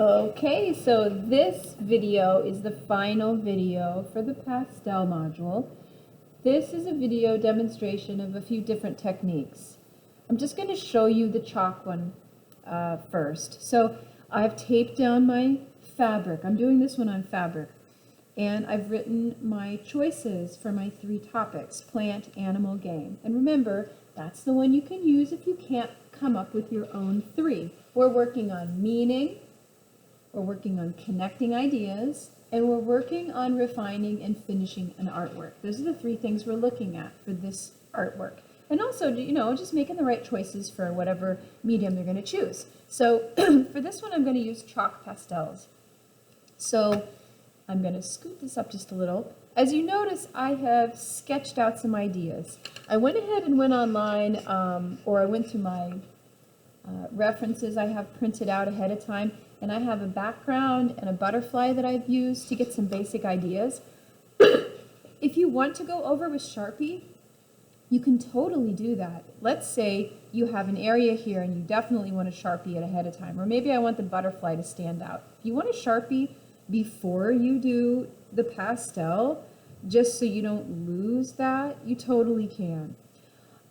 Okay, so this video is the final video for the pastel module. This is a video demonstration of a few different techniques. I'm just going to show you the chalk one first. So I've taped down my fabric. I'm doing this one on fabric. And I've written my choices for my 3 topics: plant, animal, game. And remember, that's the one you can use if you can't come up with your own 3. We're working on meaning, we're working on connecting ideas, and we're working on refining and finishing an artwork. Those are the 3 things we're looking at for this artwork. And also, just making the right choices for whatever medium they're going to choose. So for this one, I'm going to use chalk pastels. So I'm going to scoot this up just a little. As you notice, I have sketched out some ideas. I went ahead and went online, or I went to my references I have printed out ahead of time, and I have a background and a butterfly that I've used to get some basic ideas. If you want to go over with Sharpie, you can totally do that. Let's say you have an area here and you definitely want to Sharpie it ahead of time, or maybe I want the butterfly to stand out. If you want to Sharpie before you do the pastel, just so you don't lose that, you totally can.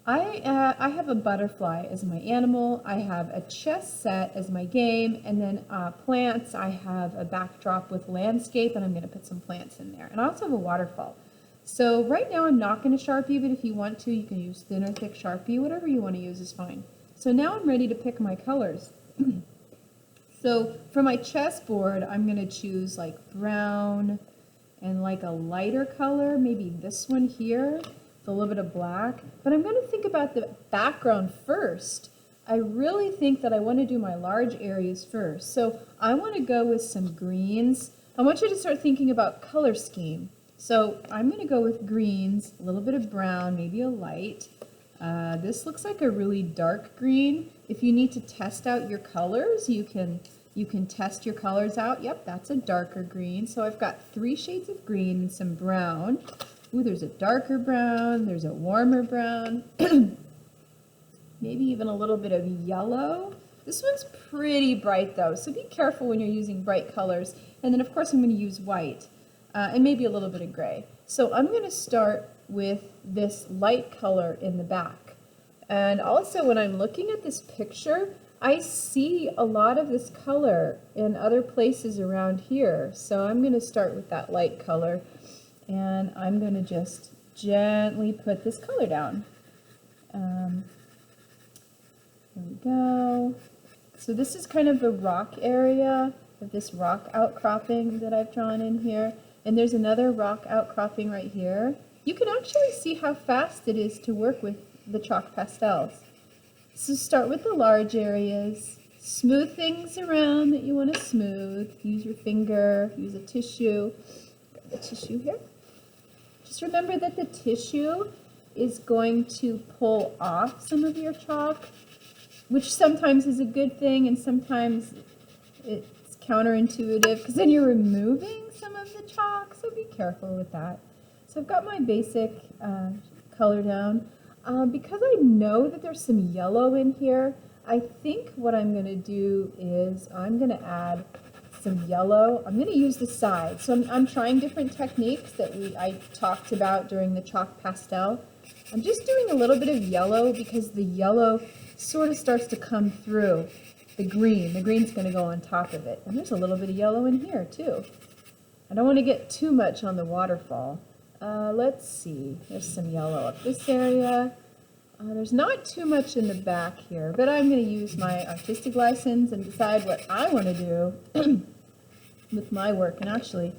I have a butterfly as my animal, I have a chess set as my game, and then plants, I have a backdrop with landscape, and I'm going to put some plants in there. And I also have a waterfall. So right now I'm not going to Sharpie, but if you want to, you can use thin or thick Sharpie. Whatever you want to use is fine. So now I'm ready to pick my colors. So for my chessboard, I'm going to choose like brown and like a lighter color, maybe this one here, with a little bit of black. But I'm going to think about the background first. I really think that I want to do my large areas first. So I want to go with some greens. I want you to start thinking about color scheme. So I'm going to go with greens, a little bit of brown, maybe a light. This looks like a really dark green. If you need to test out your colors, you can test your colors out. Yep, that's a darker green. So I've got 3 shades of green and some brown. Ooh, there's a darker brown, there's a warmer brown, maybe even a little bit of yellow. This one's pretty bright though, so be careful when you're using bright colors. And then of course I'm going to use white and maybe a little bit of gray. So I'm going to start with this light color in the back. And also when I'm looking at this picture, I see a lot of this color in other places around here. So I'm going to start with that light color. And I'm going to just gently put this color down. There we go. So this is kind of the rock area of this rock outcropping that I've drawn in here. And there's another rock outcropping right here. You can actually see how fast it is to work with the chalk pastels. So start with the large areas. Smooth things around that you want to smooth. Use your finger, use a tissue. Grab the tissue here. Just remember that the tissue is going to pull off some of your chalk, which sometimes is a good thing and sometimes it's counterintuitive because then you're removing some of the chalk, so be careful with that. So I've got my basic color down. Because I know that there's some yellow in here, I think what I'm going to do is I'm going to add some yellow. I'm going to use the side. So I'm trying different techniques that I talked about during the chalk pastel. I'm just doing a little bit of yellow because the yellow sort of starts to come through the green. The green's going to go on top of it. And there's a little bit of yellow in here too. I don't want to get too much on the waterfall. Let's see. There's some yellow up this area. There's not too much in the back here, but I'm going to use my artistic license and decide what I want to do with my work. And actually,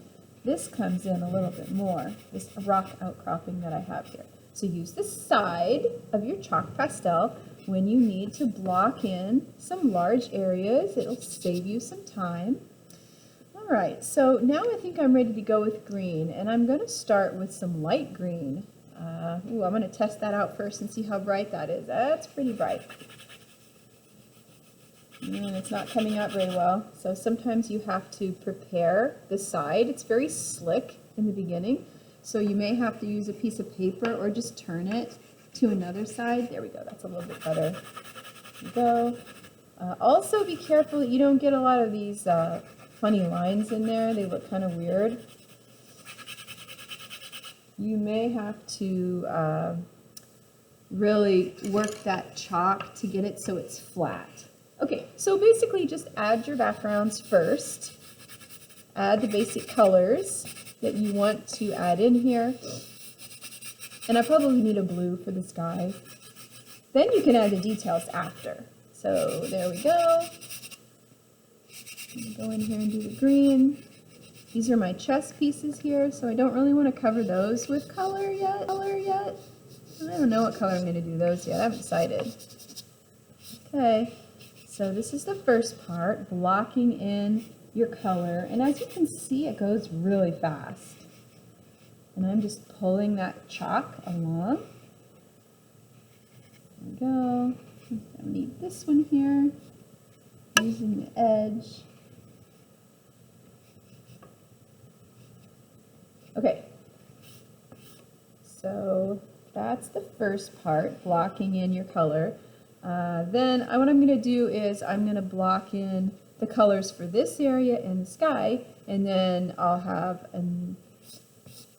this comes in a little bit more, this rock outcropping that I have here. So use the side of your chalk pastel when you need to block in some large areas. It'll save you some time. All right, so now I think I'm ready to go with green, and I'm going to start with some light green. I'm going to test that out first and see how bright that is. That's pretty bright. And it's not coming out very well, so sometimes you have to prepare the side. It's very slick in the beginning, so you may have to use a piece of paper or just turn it to another side. There we go, that's a little bit better. There we go. Also be careful that you don't get a lot of these funny lines in there. They look kind of weird. You may have to really work that chalk to get it so it's flat. Okay, so basically just add your backgrounds first. Add the basic colors that you want to add in here. And I probably need a blue for the sky. Then you can add the details after. So there we go. Go in here and do the green. These are my chess pieces here, so I don't really want to cover those with color yet. I don't know what color I'm going to do those yet. I haven't decided. Okay, so this is the first part, blocking in your color. And as you can see, it goes really fast. And I'm just pulling that chalk along. There we go. I need this one here, using the edge. Okay, so that's the first part, blocking in your color. Then what I'm going to do is I'm going to block in the colors for this area in the sky, and then I'll have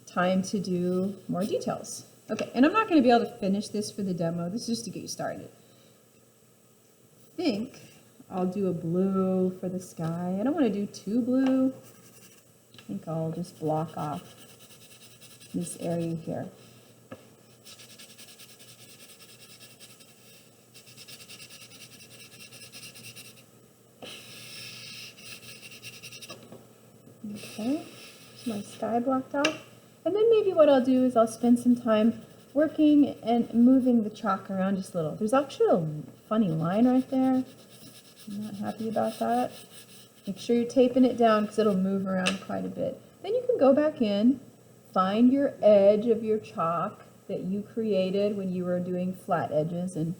time to do more details. Okay, and I'm not going to be able to finish this for the demo. This is just to get you started. I think I'll do a blue for the sky. I don't want to do too blue. I think I'll just block off this area here. Okay, my sky blocked off. And then maybe what I'll do is I'll spend some time working and moving the chalk around just a little. There's actually a funny line right there. I'm not happy about that. Make sure you're taping it down because it'll move around quite a bit. Then you can go back in, find your edge of your chalk that you created when you were doing flat edges, and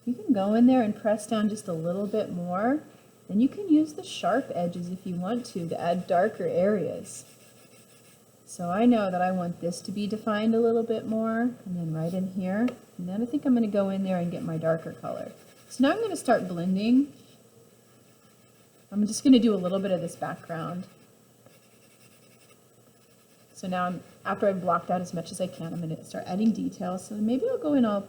you can go in there and press down just a little bit more. Then you can use the sharp edges if you want to add darker areas. So I know that I want this to be defined a little bit more, and then right in here. And then I think I'm going to go in there and get my darker color. So now I'm going to start blending. I'm just going to do a little bit of this background. So now after I've blocked out as much as I can, I'm going to start adding details. So maybe I'll go in, I'll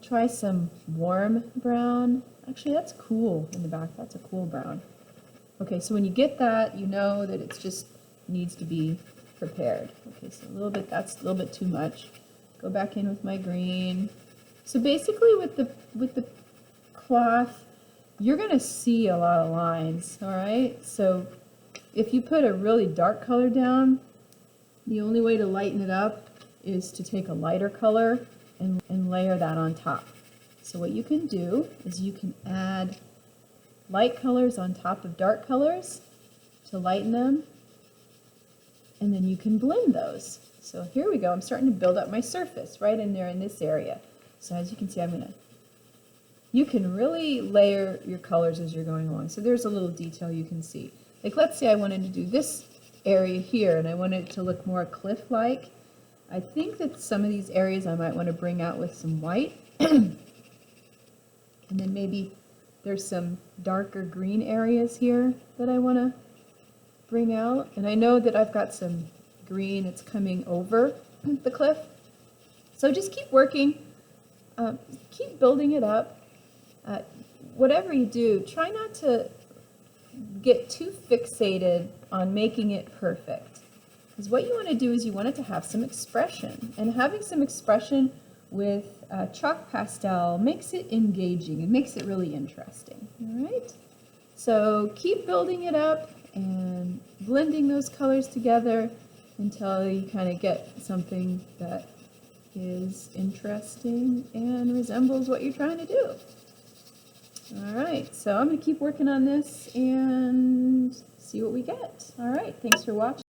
try some warm brown. Actually, that's cool in the back. That's a cool brown. Okay, so when you get that, you know that it's just needs to be prepared. Okay, so that's a little bit too much. Go back in with my green. So basically with the cloth, you're going to see a lot of lines, all right? So if you put a really dark color down, the only way to lighten it up is to take a lighter color and layer that on top. So what you can do is you can add light colors on top of dark colors to lighten them, and then you can blend those. So here we go. I'm starting to build up my surface right in there in this area. So as you can see, you can really layer your colors as you're going along. So there's a little detail you can see. Like let's say I wanted to do this area here and I wanted it to look more cliff-like. I think that some of these areas I might want to bring out with some white. And then maybe there's some darker green areas here that I want to bring out. And I know that I've got some green that's coming over the cliff. So just keep working, keep building it up. Whatever you do, try not to get too fixated on making it perfect. Because what you want to do is you want it to have some expression. And having some expression with chalk pastel makes it engaging. It makes it really interesting. All right? So keep building it up and blending those colors together until you kind of get something that is interesting and resembles what you're trying to do. All right, so I'm going to keep working on this and see what we get. All right, thanks for watching.